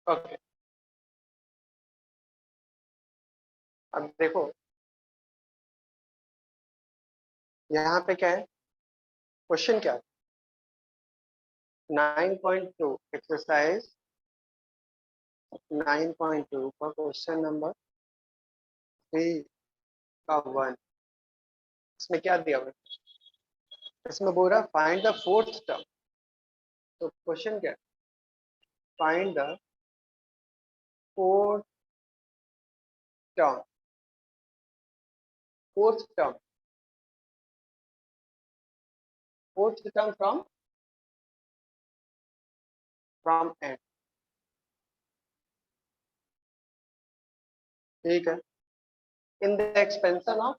Okay, अब देखो यहाँ पे क्या है, क्वेश्चन क्या है। 9.2 एक्सरसाइज 9.2 का क्वेश्चन नंबर 3 का 1, इसमें क्या दिया हुआ है, इसमें बोल रहा फाइंड द फोर्थ टर्म। तो क्वेश्चन क्या है, find the fourth term, fourth term, fourth term from and. ठीक है, इन the expansion of,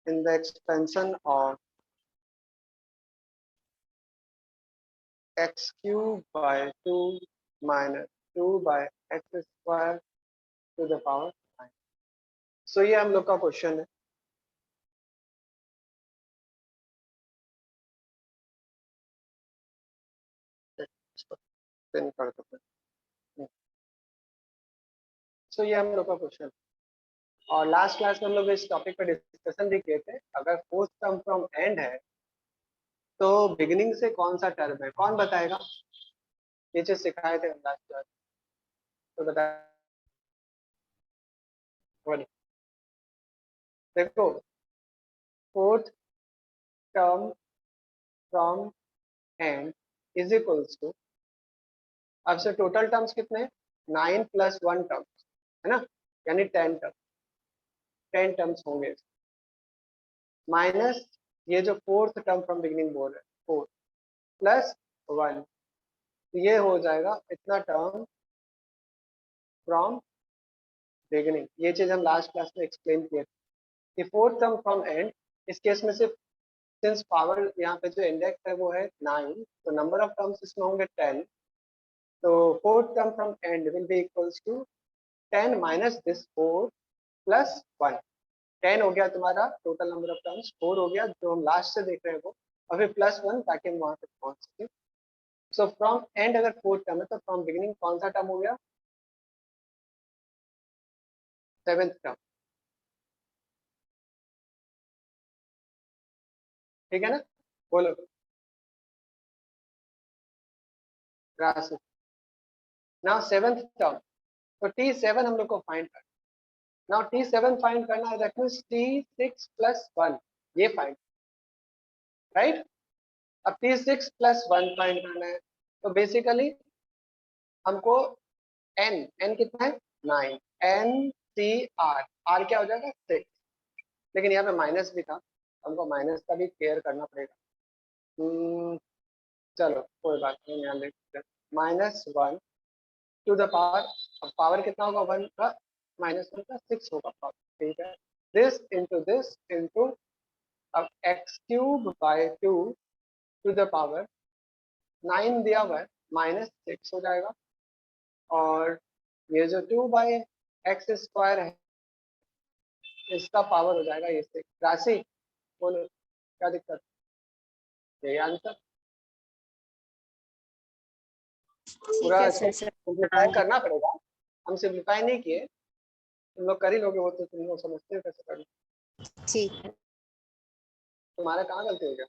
in the expansion of x cube by 2 minus 2 by x square to the power 9। सो ये हम लोग का question है। सो ये हम लोग का क्वेश्चन है। और लास्ट क्लास में हम लोग इस टॉपिक पर डिस्कशन भी किए थे। अगर फोर्थ टर्म फ्रॉम एंड है तो बिगिनिंग से कौन सा टर्म है, कौन बताएगा? नीचे सिखाए थे हम लास्ट क्लास, तो बताया। देखो, fourth term from end is equals to, अब से टोटल टर्म्स कितने हैं, 9 प्लस 1 टर्म्स है ना, यानी 10 टर्म, 10 टर्म्स होंगे, माइनस ये जो फोर्थ टर्म फ्रॉम बिगिनिंग बोल रहे हैं 4 प्लस 1, ये हो जाएगा इतना टर्म फ्रॉम बिगिनिंग। ये चीज हम लास्ट क्लास में एक्सप्लेन किए थे कि फोर्थ टर्म फ्रॉम एंड, इस केस में सिर्फ सिंस पावर यहाँ पे जो इंडेक्स है वो है 9, तो नंबर ऑफ टर्म्स इसमें होंगे 10। तो fourth term from end will be equals to 10 minus this 4 plus 1। 10 हो गया तुम्हारा टोटल नंबर ऑफ टर्म्स, 4 हो गया जो हम लास्ट से देख रहे हैं वो, और फिर प्लस 1 ताकि हम वहां तक पहुंच सके। सो फ्रॉम एंड अगर फोर्थ टर्म है तो फ्रॉम बिगिनिंग कौन सा टर्म हो गया, सेवेंथ टर्म। ठीक है ना, बोलो राशि। नाउ सेवेंथ टर्म, तो T7 हम लोग को फाइंड करना। नाउ T7 फाइंड करना है, दैट मींस T6 प्लस 1, ये फाइंड, राइट। अब T6 प्लस 1 फाइंड करना है, तो बेसिकली हमको n, n कितना है 9, NCR, R क्या हो जाएगा 6, लेकिन यहाँ पे माइनस भी था, हमको माइनस का भी केयर करना पड़ेगा। चलो कोई बात नहीं, यहाँ लिख -1 टू द पावर, अब पावर कितना होगा 1 का, -1 का 6 होगा पावर। ठीक है, दिस इंटू, अब x cube by 2 to the power 9 दिया हुआ है, -6 हो जाएगा, और ये जो 2 बाई एक्स स्क्वायर है इसका पावर हो जाएगा ये 6। राशि बोलो क्या दिक्कत, यही आंसर। ठीक पूरा है इसको सर। सिंप्लीफाई करना पड़ेगा, हम सिंप्लीफाई नहीं किए, तुम लोग कर ही लोगे वो, तो तुम लोग समझते हो कैसे करना। ठीक है तुम्हारा कहाँ गलती हो गया?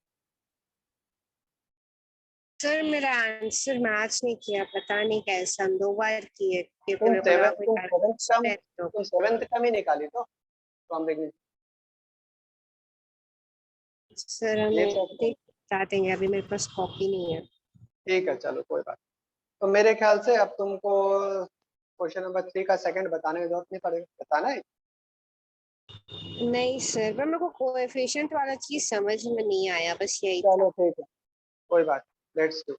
सर, मेरा आंसर मैच नहीं किया, पता नहीं कैसा, हम 2 बार किए क्योंकि तुम मेरे को लगा सेवन कोई तुम सेवेंथ टर्म है तो। तुम सेवेंथ टर्म ही निकाली तो फ्रॉम बिगनिंग, सर ये हमें चेक करो। देख बता देंगे, अभी मेरे पास कॉपी नहीं है। ठीक है चलो कोई बात। तो मेरे ख्याल से अब तुमको क्वेश्चन नंबर 3 का सेकंड बताने की जरूरत नहीं पड़ेगी, बताना है। नहीं सर, पर मेरे को कोएफिशिएंट वाला चीज समझ में नहीं आया, बस यही था। चलो ठीक है, कोई बात, let's do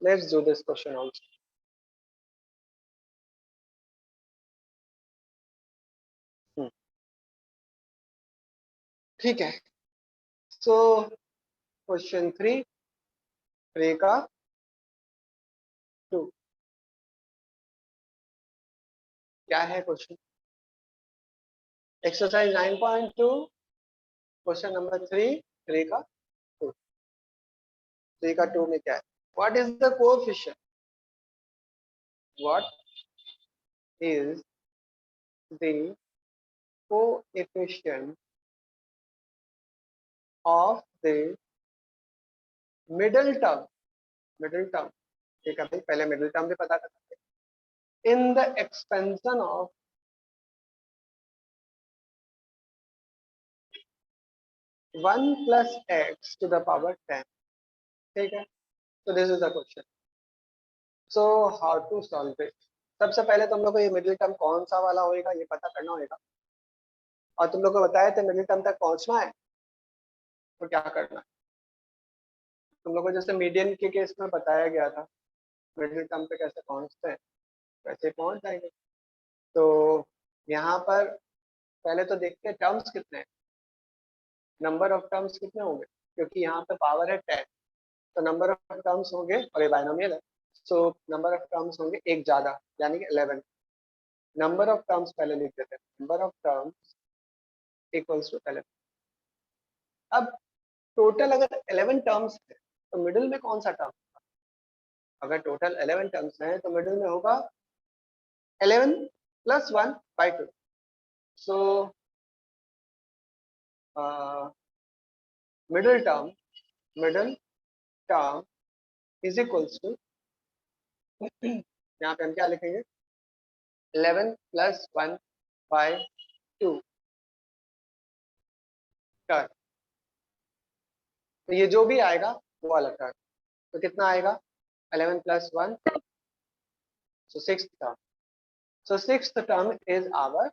let's do this question also. ठीक है, सो क्वेश्चन 3 का 2, क्या है क्वेश्चन? एक्सरसाइज 9.2 क्वेश्चन नंबर 3 का 2 3 का 2 में क्या है? What is the coefficient? What is the coefficient of the middle term? Middle term, ठीक है भाई, पहले मिडिल टर्म भी पता कर सकते हैं। In the expansion of one plus x to the power 10, ठीक है। So this is the question. So how to solve it? सबसे पहले तुम लोग को ये मिडिल टर्म कौन सा वाला होएगा ये पता करना होगा, और तुम लोग को बताया था मिडिल टर्म तक पहुंचना है तो क्या करना है। तुम लोग को जैसे मीडियन के केस में बताया गया था मिडिल टर्म पे कैसे पहुंचते हैं, कैसे पहुंच जाएंगे। तो यहाँ पर पहले तो देखते हैं टर्म्स कितने हैं, नंबर ऑफ टर्म्स कितने होंगे, क्योंकि यहाँ पे पावर है 10, तो नंबर ऑफ टर्म्स होंगे, और ये बाइनोमियल है, सो नंबर ऑफ टर्म्स होंगे एक ज्यादा, यानी कि 11। नंबर ऑफ टर्म्स पहले लिख देते हैं, number of terms equals to 11। अब टोटल अगर 11 टर्म्स है तो मिडिल में कौन सा टर्म? अगर टोटल 11 टर्म्स है तो मिडिल में होगा 11 plus 1/2। So middle term is equals to यहाँ पे हम क्या लिखेंगे, 11 प्लस 1/2 टर्म। तो ये जो भी आएगा वो वाला टर्म, तो कितना आएगा 11 plus 1, so sixth term. So sixth term is our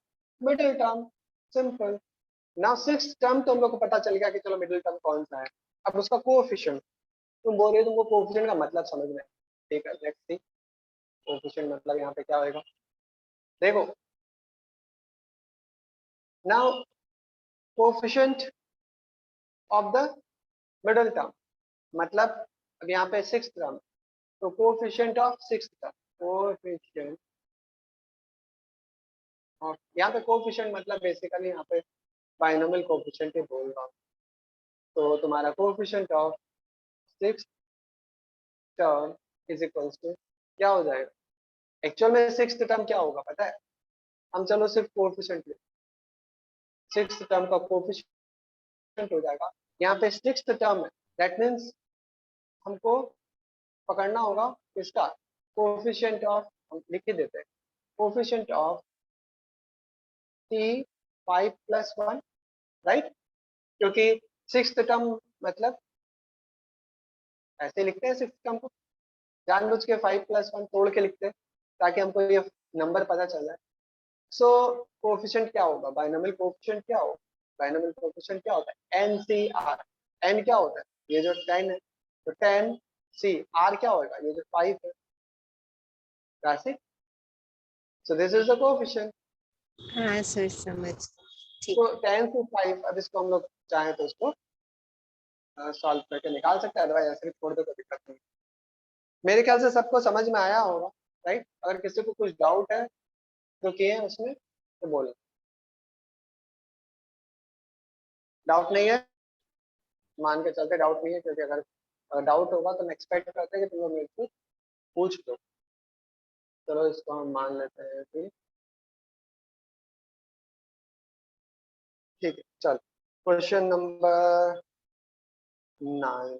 middle term. Simple. Now sixth term तो हम लोग को पता चल गया कि चलो मिडिल टर्म कौन सा है। अब उसका कोएफिशिएंट, तुम बोल रहे हो तुमको कोएफिशिएंट का मतलब समझ में, ठीक है, लेट्स सी कोएफिशिएंट मतलब यहाँ पे क्या होएगा। देखो now coefficient of the middle term, मतलब अब यहाँ पे सिक्स्थ टर्म, तो coefficient of sixth term, coefficient of, यहाँ पे कोएफिशिएंट मतलब बेसिकली यहाँ पे बाइनोमियल कोएफिशिएंट ही बोल रहा हूँ। तो तुम्हारा coefficient of sixth term is equals to क्या हो जाएगा, एक्चुअल में सिक्स्थ टर्म क्या होगा पता है, हम चलो सिर्फ कोएफिशिएंट ले, सिक्स्थ टर्म का कोएफिशिएंट हो जाएगा, यहाँ पे सिक्स्थ टर्म है, दैट मीन्स हमको पकड़ना होगा इसका कोएफिशिएंट ऑफ, हम लिख ही देते हैं कोएफिशिएंट ऑफ t5+1, राइट, क्योंकि सिक्स्थ टर्म मतलब ऐसे लिखते हैं, सिक्स्थ टर्म को जानबूझ के 5+1 तोड़ के लिखते हैं ताकि हमको ये नंबर पता चल जाए। सो कोएफिशिएंट क्या होगा, बाइनोमियल कोएफिशिएंट क्या होगा, बाइनोमियल कोएफिशिएंट क्या होता है, NCR। n क्या होता है, ये जो 10 है, तो 10 C, R क्या होगा, ये जो 5 है, राशि। सो दिस इज द कोएफिशिएंट। हाँ सर समझ, ठीक। तो 10 से 5, अब इसको हम लोग चाहें तो इसको सॉल्व करके निकाल सकते हैं, अदरवाइज ऐसे भी छोड़ दो कोई दिक्कत नहीं। मेरे ख्याल से सबको समझ में आया होगा, राइट। अगर किसी को कुछ डाउट है तो किए उसमें तो बोलो, डाउट नहीं है मान के चलते डाउट नहीं है, क्योंकि अगर डाउट होगा तो मैं एक्सपेक्ट करते हैं कि तुम लोग मेरे से पूछ लो। चलो इसको हम मान लेते हैं कि ठीक है। चलो क्वेश्चन नंबर 9,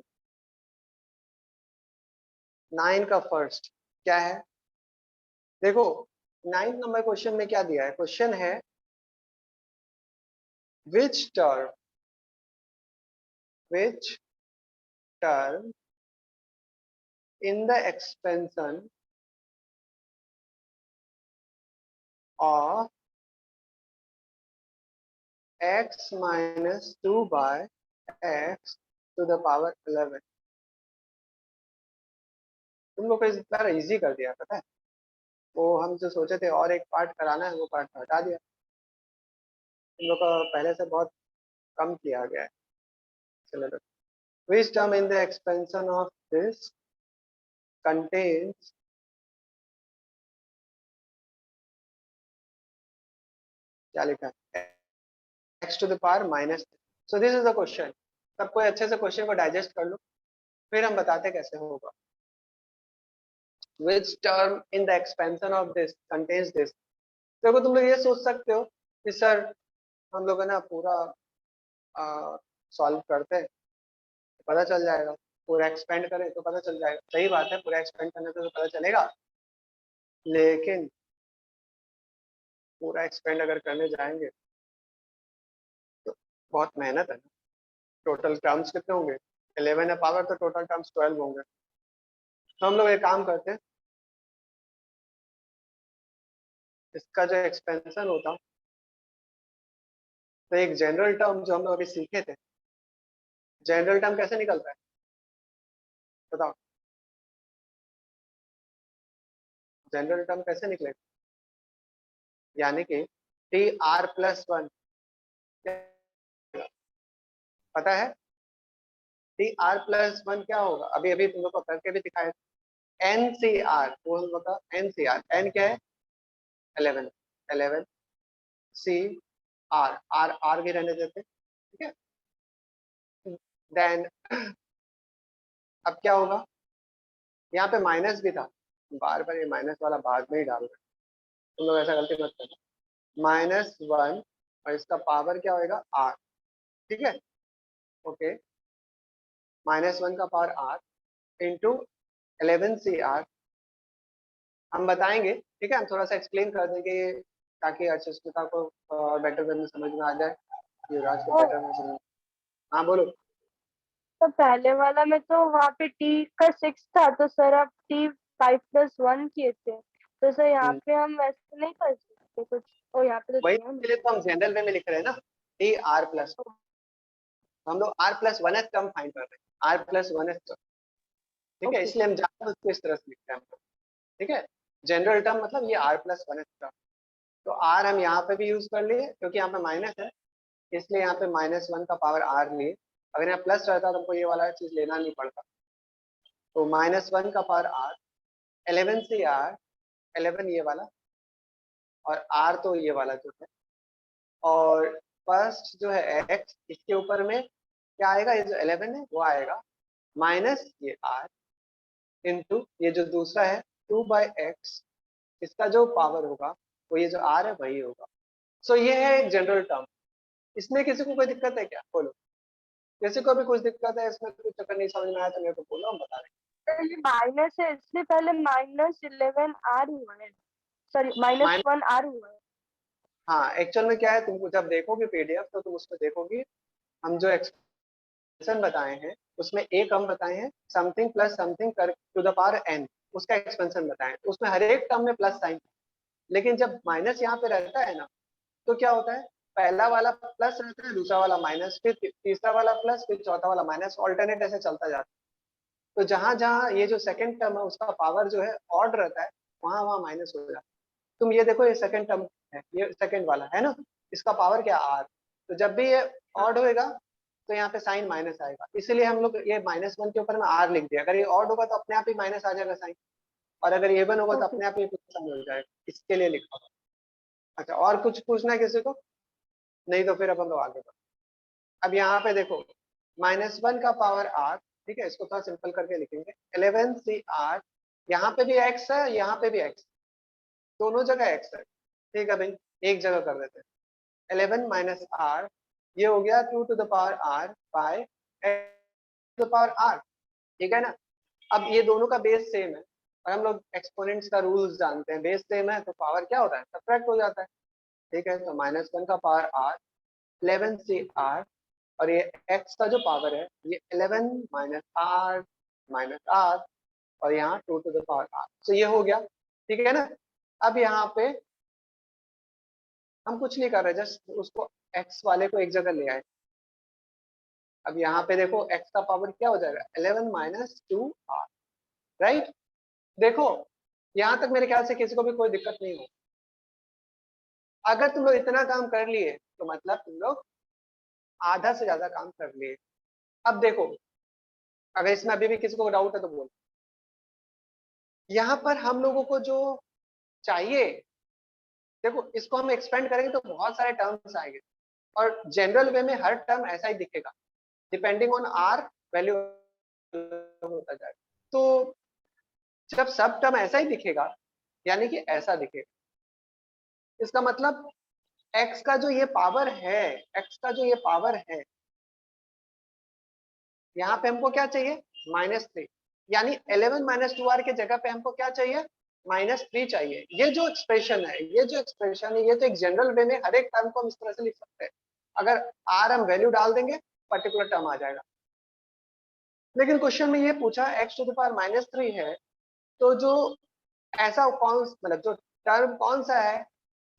9 का फर्स्ट क्या है, देखो 9 नंबर क्वेश्चन में क्या दिया है, क्वेश्चन है which term in the expansion of x minus 2 by x to the power 11। तुम लोग को इस बार इजी कर दिया पता है, वो हम जो सोचे थे और एक पार्ट कराना है वो पार्ट हटा दिया, तुम लोग का पहले से बहुत कम किया गया है syllabus. Which term in the expansion of this contains क्या लिखा है, x to the power minus। So this is the question. सब कोई अच्छे से क्वेश्चन को डाइजेस्ट कर लो, फिर हम बताते कैसे होगा। which term in the expansion of this contains this। देखो तुम लोग ये सोच सकते हो कि सर हम लोग है ना पूरा सॉल्व करते हैं तो पता चल जाएगा, पूरा एक्सपेंड करें तो पता चल जाएगा। सही बात है, पूरा एक्सपेंड करने से तो पता चलेगा, लेकिन पूरा एक्सपेंड अगर करने जाएंगे तो बहुत मेहनत है ना। टोटल टर्म्स कितने होंगे, 11 है पावर, तो टोटल टर्म्स 12 होंगे। तो हम लोग एक काम करते हैं, इसका जो एक्सपेंशन होता, तो एक जनरल टर्म जो हम लोग अभी सीखे थे, जनरल टर्म कैसे निकलता है बताओ, जनरल टर्म कैसे निकलेगा? यानी कि टी आर प्लस वन, पता है टी आर प्लस वन क्या होगा? अभी अभी तुम लोग को करके भी दिखाया, एन सी आर, वो बता, एन सी आर, एन क्या है 11, 11 सी आर, आर आर भी रहने देते, ठीक है। देन अब क्या होगा, यहाँ पे माइनस भी था, बार बार ये माइनस वाला बाद में ही डाल रहे, तुम लोग ऐसा गलती मत करना। माइनस वन और इसका पावर क्या होगा आर, ठीक है, ओके। माइनस वन का power R into 11 C R, हम बताएंगे, ठीक है, हम थोड़ा सा एक्सप्लेन कर देंगे ताकि अर्चिष्मिता को बेटर वे में समझ में आ जाए, युवराज को बेटर में समझ। हाँ बोलो। तो पहले वाला में तो वहाँ पे टी का 6 था, तो सर आप टी 5+1 किए थे, तो सर यहाँ पे हम वैसे नहीं कर सकते कुछ, और यहाँ पे तो वही दिया नहीं। लिए तो हम जनरल वे में लिख रहे हैं ना, टी आर प्लस, हम लोग R plus one S term find कर रहे हैं, R plus one S term, ठीक है, इसलिए हम जानते उसको इस तरह से लिखते हैं हम लोग, ठीक है। जनरल टर्म मतलब ये R plus one S term, तो आर हम यहाँ पे भी यूज कर लिए क्योंकि यहाँ पे माइनस है, इसलिए यहाँ पे माइनस वन का पावर आर लिए। अगर यहाँ प्लस रहता तो हमको ये वाला चीज लेना नहीं पड़ता, तो माइनस वन का पावर आर, 11 से आर, 11 ये वाला, और आर तो ये वाला जो है, और फर्स्ट जो है एक्स, इसके ऊपर में क्या आएगा, ये जो 11 है वो आएगा, माइनस ये आर इंटू ये जो दूसरा है 2/x, इसका जो पावर होगा वो ये जो आर है वही होगा। सो ये है एक जनरल टर्म। इसमें किसी को कोई दिक्कत है क्या, बोलो, किसी को भी कुछ दिक्कत है इसमें, कुछ चक्कर नहीं समझ में आया तो मेरे को बोलो, हम बता रहे ये माइनस है, इसलिए पहले -11 आर हुआ है, सॉरी हैं। -1 आर हुआ है। हाँ एक्चुअल में क्या है, तुमको जब देखोगे पीडीएफ तो तुम उसमें देखोगे हम जो एक्सप्रेशन बताए हैं उसमें एक हम बताए हैं समथिंग प्लस समथिंग कर टू द पावर एन, उसका एक्सपेंशन बताएं, उसमें हर एक टर्म में प्लस साइन, लेकिन जब माइनस यहाँ पे रहता है ना तो क्या होता है, पहला वाला प्लस रहता है, दूसरा वाला माइनस, फिर तीसरा वाला प्लस, फिर चौथा वाला माइनस, ऑल्टरनेट ऐसे चलता जाता है। तो जहां जहां ये जो सेकंड टर्म है उसका पावर जो है ऑड रहता है, वहां वहां माइनस हो जाता है। तुम ये देखो, ये सेकंड टर्म है, ये सेकंड वाला है ना, इसका पावर क्या आर, तो जब भी ये ऑड होएगा तो यहाँ पे साइन माइनस आएगा, इसीलिए हम लोग ये माइनस वन के ऊपर में आर लिख दिया। अगर ये ऑड होगा तो अपने आप ही माइनस आ जाएगा साइन, और अगर ये इवन होगा तो अपने आप ही प्लस हो जाएगा, इसके लिए लिखा हुआ। अच्छा, और कुछ पूछना है किसी को? नहीं तो फिर अब हम लोग आगे बढ़ते। अब यहाँ पे देखो, माइनस वन का पावर आर, ठीक है, इसको थोड़ा सिंपल करके लिखेंगे, 11 सी आर, यहाँ पे भी एक्स है, यहाँ पे भी एक्स, दोनों जगह एक्स है, ठीक है भाई, एक जगह कर देते हैं, 11 माइनस आर, ये हो गया 2 to the power R by to the power R, ठीक है ना। अब ये दोनों का बेस सेम है, और हम लोग एक्सपोनेंट्स का रूल्स जानते हैं, बेस सेम है तो पावर क्या होता है, सब्ट्रैक्ट हो जाता है, ठीक है। तो माइनस वन का पावर आर, 11 सी आर, और ये x का जो पावर है ये 11 माइनस आर, और यहाँ 2 टू द पावर आर, तो ये हो गया, ठीक है ना। अब यहाँ पे हम कुछ नहीं कर रहे, जस्ट उसको x वाले को एक जगह ले आए। अब यहाँ पे देखो x का पावर क्या हो जाएगा, 11 माइनस 2r, राइट। देखो यहाँ तक मेरे ख्याल से किसी को भी कोई दिक्कत नहीं हो। अगर तुम लोग इतना काम कर लिए तो मतलब तुम लोग आधा से ज्यादा काम कर लिए। अब देखो, अगर इसमें अभी भी किसी को डाउट है तो बोलो। यहाँ पर हम लोगों को जो चाहिए, देखो इसको हम एक्सपेंड करेंगे तो बहुत सारे टर्म्स आएंगे, और जनरल वे में हर टर्म ऐसा ही दिखेगा, डिपेंडिंग ऑन आर वैल्यू होता जाएगा। तो जब सब टर्म ऐसा ही दिखेगा यानी कि ऐसा दिखेगा, इसका मतलब x का जो ये पावर है, x का जो ये पावर है, यहाँ पे हमको क्या चाहिए -3, यानी 11 - 2r के जगह पे हमको क्या चाहिए -3 चाहिए। ये जो एक्सप्रेशन है, ये जो एक्सप्रेशन है, ये तो एक जनरल वे में हर एक टर्म को हम इस तरह से लिख सकते हैं। अगर r हम वैल्यू डाल देंगे पर्टिकुलर टर्म आ जाएगा। लेकिन क्वेश्चन में ये पूछा x⁻³ है, तो जो ऐसा कौन मतलब जो टर्म कौन सा है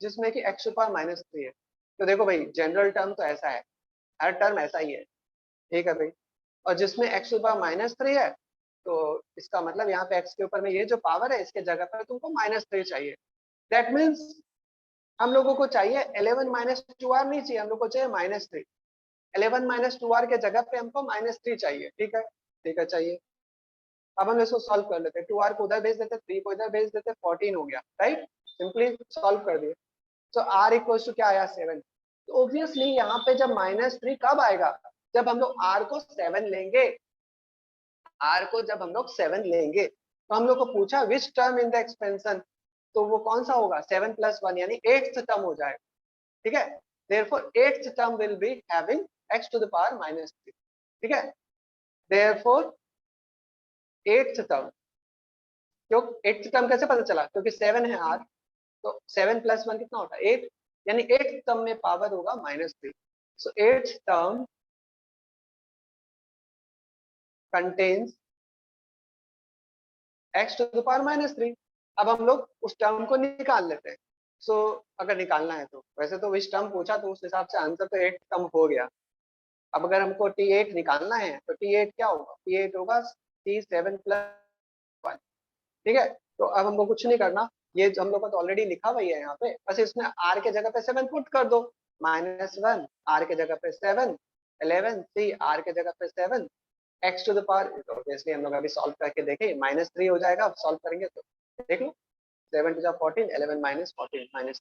जिसमें कि x⁻³ है। तो देखो भाई जनरल टर्म तो ऐसा है, हर टर्म ऐसा ही है, ठीक है भाई। और जिसमें x⁻³ है तो इसका मतलब यहाँ पे x के ऊपर में ये जो पावर है इसके जगह पर तुमको -3 चाहिए। दैट मीन्स हम लोगों को चाहिए 11 - 2r नहीं चाहिए, हम लोग को चाहिए -3। 11 - 2r के जगह पे हमको -3 चाहिए, ठीक है, ठीक है चाहिए। अब हम इसको सॉल्व कर लेते हैं, 2r को उधर भेज देते, 3 को इधर भेज देते, 14 हो गया, राइट। सिंपली सॉल्व कर दिए। तो r इक्वल टू क्या आया 7। तो ऑब्वियसली यहाँ पे जब -3 कब आएगा, जब हम लोग r को 7 लेंगे, r को जब हम लोग 7 लेंगे। तो हम लोग को पूछा which term in the expansion, तो वो कौन सा होगा 7 + 1 यानी 8th टर्म हो जाएगा, ठीक है। Therefore 8th term will be having x⁻³ ठीक है। देयरफॉर 8th टर्म, क्यों 8th टर्म कैसे पता चला, क्योंकि 7 है r, तो 7 + 1 कितना होता है 8, यानी 8th टर्म में पावर होगा -3। सो 8th टर्म कंटेन्स x⁻³ अब हम लोग उस टर्म को निकाल लेते हैं। सो अगर निकालना है तो वैसे तो विच टर्म पूछा तो उस हिसाब से आंसर तो 8th टर्म हो गया। अब अगर हमको T8 निकालना है तो T8 क्या होगा, T8 होगा T7 + 1, ठीक है। तो अब हमको कुछ नहीं करना, ये हम लोग का तो ऑलरेडी लिखा हुआ है यहाँ पे, बस इसमें r के जगह पे 7 पुट कर दो, -1 r के जगह पे 7, 11 c r के जगह पे 7, x⁻, ऑब्वियसली हम लोग अभी सॉल्व करके देखें -3 हो जाएगा, सॉल्व करेंगे तो देख लो 7 × 14, 11 - 14 -,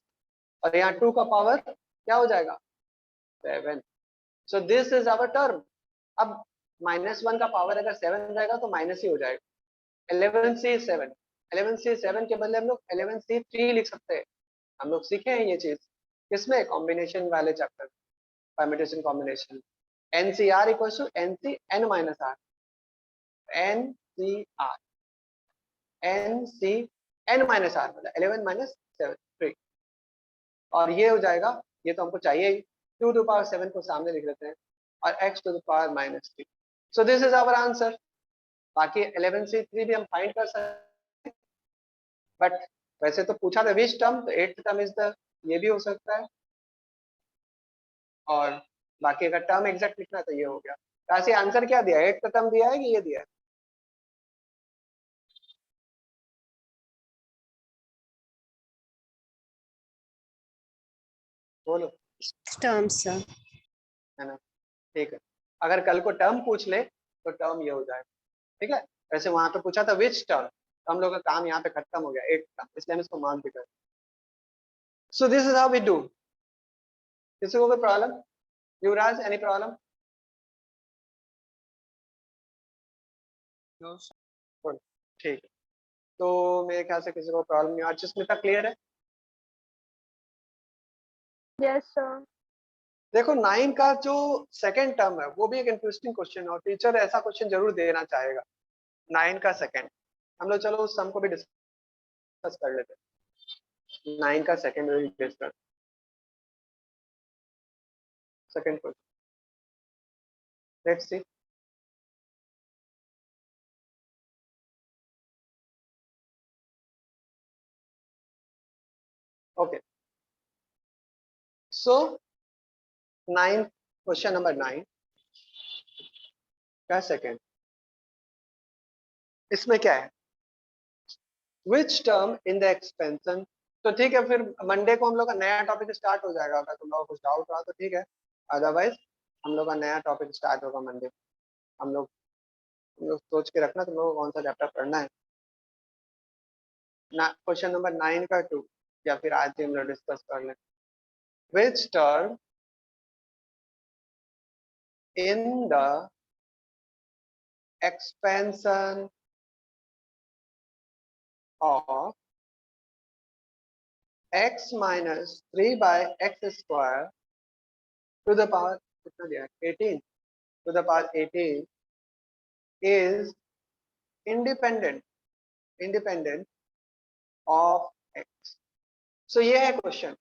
और यहाँ 2 का पावर क्या हो जाएगा 7। So this is our term. अब -1 का पावर अगर 7 रहेगा तो माइनस ही हो जाएगा। 11c7, 11c7 के बदले हम लोग 11c3 लिख सकते हैं। हम लोग सीखे हैं ये चीज किसमें, कॉम्बिनेशन वाले chapter, permutation combination. NCR = NC n - r, NCR NC n - r मतलब 11 - 7 3, और ये हो जाएगा, ये तो हमको चाहिए ही, 2⁻7 को सामने लिख लेते हैं और x⁻³ so this is our answer. बाकी 11c3 भी हम फाइंड कर सकते हैं, बट वैसे तो पूछा था विच टर्म, तो 8th टर्म इज द, ये भी हो सकता है, और बाकी अगर टर्म एग्जैक्ट लिखना तो ये हो गया। तो ऐसे आंसर क्या दिया है, 8th टर्म दिया है कि ये दिया है, बोलो, टर्म सर। है ना, ठीक है। अगर कल को टर्म पूछ ले तो टर्म ये हो जाएगा, ठीक है। वैसे वहां पे पूछा था विच टर्म, तो हम लोग का काम यहाँ पे खत्म हो गया 8th टर्म, इसलिए हम इसको मार्क भी कर। So this is how we do. किसी को कोई प्रॉब्लम, युवराज एनी प्रॉब्लम? ठीक है, तो मेरे ख्याल से किसी को प्रॉब्लम नहीं, आज स्मिता क्लियर है। Yes sir. देखो 9 का जो सेकंड टर्म है वो भी एक इंटरेस्टिंग क्वेश्चन है, और टीचर ऐसा क्वेश्चन जरूर देना चाहेगा। 9 का सेकंड, हम लोग चलो उस सम को भी डिस्कस कर लेते हैं। 9 का सेकंड भी discuss, second question, let's see. Okay, so 9, question number 9 का सेकंड, इसमें क्या है, which term in the expansion. तो ठीक है, फिर मंडे को हम लोग का नया टॉपिक स्टार्ट हो जाएगा, अगर तुम लोगों को कुछ डाउट रहा तो ठीक है, अदरवाइज हम लोग का नया टॉपिक स्टार्ट होगा मंडे। हम लोग सोच के रखना तुम लोगों को कौन सा चैप्टर पढ़ना है ना। क्वेश्चन नंबर 9 का 2, या फिर आज ही हम लोग डिस्कस कर लें। Which term in the expansion of x minus 3 by x square to the power 18 to the power 18 is independent of x. सो ये है क्वेश्चन.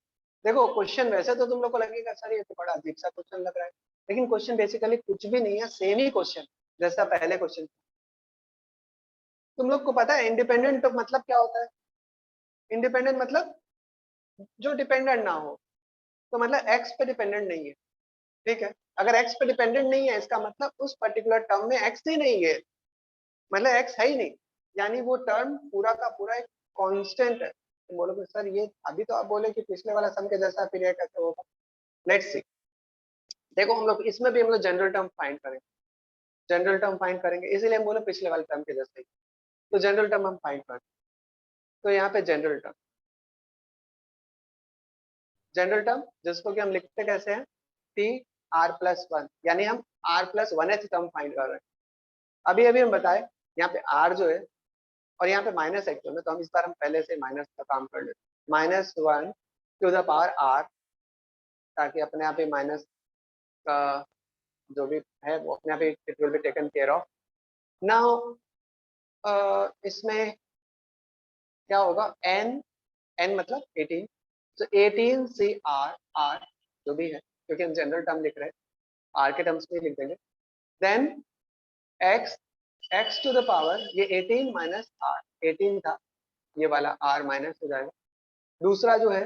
देखो क्वेश्चन वैसे तो तुम लोग को लगेगा सर ये तो बड़ा अजीब सा क्वेश्चन लग रहा है, लेकिन क्वेश्चन बेसिकली कुछ भी नहीं है, सेम ही क्वेश्चन जैसा पहले क्वेश्चन. तुम लोग को पता है इंडिपेंडेंट मतलब क्या होता है? इंडिपेंडेंट मतलब जो डिपेंडेंट ना हो. तो मतलब एक्स पे डिपेंडेंट नहीं है, ठीक है. अगर एक्स पे डिपेंडेंट नहीं है इसका मतलब उस पर्टिकुलर टर्म में एक्स ही नहीं है, मतलब एक्स है ही नहीं, यानी वो टर्म पूरा का पूरा एक कांस्टेंट है. तो बोलोगे सर ये अभी तो आप बोले कि पिछले वाला सम के जैसा, फिर ये कैसे होगा? Let's see. देखो हम लोग इसमें भी हम लोग जनरल टर्म फाइंड करेंगे, इसीलिए हम बोले पिछले वाले टर्म के जैसे ही. तो जनरल टर्म हम फाइंड करें. तो यहाँ पे जनरल टर्म जिसको कि हम लिखते कैसे हैं, टी आर प्लस वन, यानी हम R plus one H term find कर रहे हैं. अभी हम बताए यहाँ पे आर जो है और यहाँ पे माइनस एक्चुअल में, तो हम इस बार हम पहले से माइनस का काम कर लेते. -1 टू द पावर आर, ताकि अपने आप ही माइनस का जो भी है वो अपने आप ही it will be taken care of. Now इसमें क्या होगा, n मतलब 18, तो 18 से r जो भी है, क्योंकि हम जनरल टर्म लिख रहे हैं r के टर्म्स में लिख देंगे. Then x to the power, ये 18 माइनस r, 18 था ये वाला r माइनस हो जाएगा. दूसरा जो है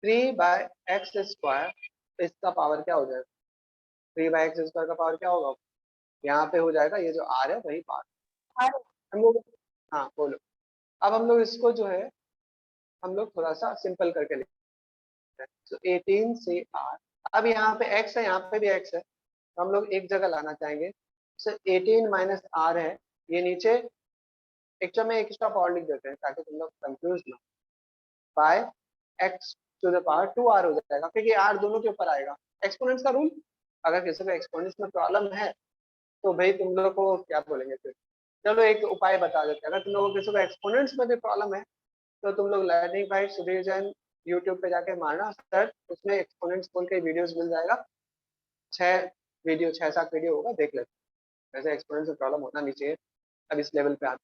3 बाय एक्स स्क्वायर, इसका पावर क्या हो जाएगा, 3 बाय एक्स स्क्वायर का पावर क्या होगा, यहाँ पे हो जाएगा ये जो r है वही पावर. हम लोग हाँ बोलो. अब हम लोग इसको जो है हम लोग थोड़ा सा सिंपल करके लिखते हैं. तो 18 से r, अब यहाँ पे x है, यहाँ पे भी x है, तो हम लोग एक जगह लाना चाहेंगे. सो 18 माइनस r है, ये नीचे एक्चुअल में एक स्टॉप और लिख देते हैं ताकि तुम लोग कंफ्यूज ना. By x to the power 2r हो जाएगा, क्योंकि r दोनों के ऊपर आएगा. एक्सपोनेंट्स का रूल, अगर किसी को एक्सपोनेंट्स में प्रॉब्लम है तो भाई तुम लोग को क्या बोलेंगे फिर. चलो एक उपाय बता देते हैं. अगर तुम लोगों को किसी को एक्सपोनेंट्स में भी प्रॉब्लम है तो तुम लोग learning by Sudhir Jain YouTube पे जाके मारना सर, उसमें एक्सपोनेंट्स बोल के वीडियोस मिल जाएगा. 6-7 वीडियो होगा, देख लेते. वैसे एक्सपोनेंट्स में प्रॉब्लम होना नहीं चाहिए अब इस लेवल पे आते.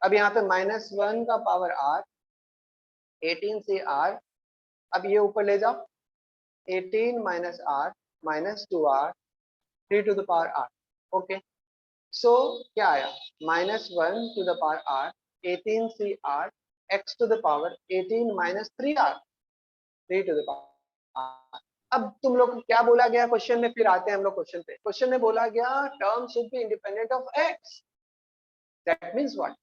अब यहाँ पे -1 का पावर r, 18 से r, अब ये ऊपर ले जाओ, 18 minus r minus 2r 3 to the power r. Okay, so क्या आया, -1 टू द पावर r, 18 से r, x to the power 18 माइनस 3r 3 to the power r. अब तुम लोग को क्या बोला गया क्वेश्चन में, फिर आते हैं हम लोग क्वेश्चन पे. क्वेश्चन में बोला गया term should be independent of x. That means what,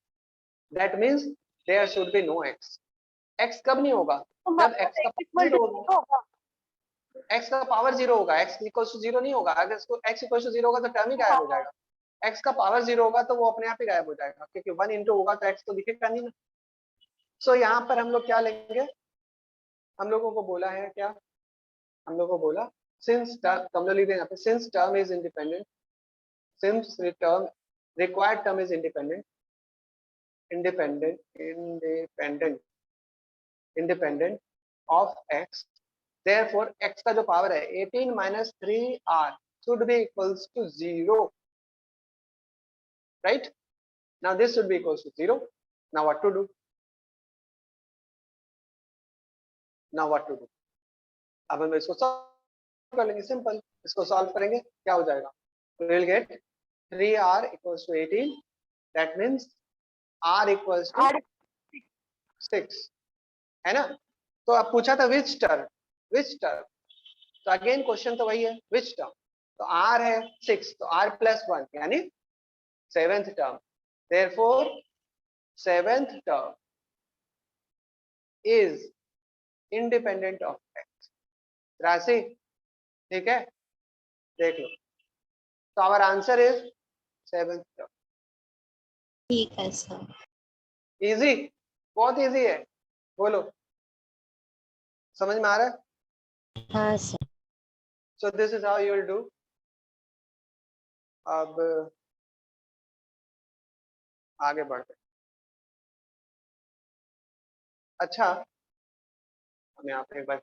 that means there should be no x. x कब नहीं होगा, जब x का पावर 0 होगा. x का पावर 0 होगा, x इक्वल टू 0 नहीं होगा. अगर इसको x इक्वल टू 0 होगा तो टर्म ही गायब हो जाएगा. x का पावर 0 होगा तो वो अपने आप ही गायब हो जाएगा, क्योंकि 1 इंटू होगा तो x तो दिखेगा नहीं ना. सो यहाँ पर हम लोग क्या लेंगे, हम लोगों को बोला है क्या, हम लोगों को बोला सिंस टर्म, हम लोग लिख दें यहाँ पे since term is independent, since term required term is independent of x, therefore x का जो पावर है 18 माइनस 3r should be equals to 0. right, now this should be equals to 0. now what to do, अब हम इसको solve कर लेंगे. Simple, इसको सॉल्व करेंगे क्या हो जाएगा, we will get 3r equals to 18, that means r equals to 6, है ना. तो अब पूछा था विच टर्म, तो अगेन क्वेश्चन तो वही है विच टर्म. तो r है 6, तो r प्लस 1 यानी 7th term. therefore 7th term is independent of x. राशि ठीक है, देख लो. तो our answer is 7th term. ठीक है सर. इजी, बहुत इजी है, बोलो समझ में आ रहा है. हाँ sir. So this is how you will do. अब आगे बढ़ते हैं। अच्छा, हम यहाँ पे एक बार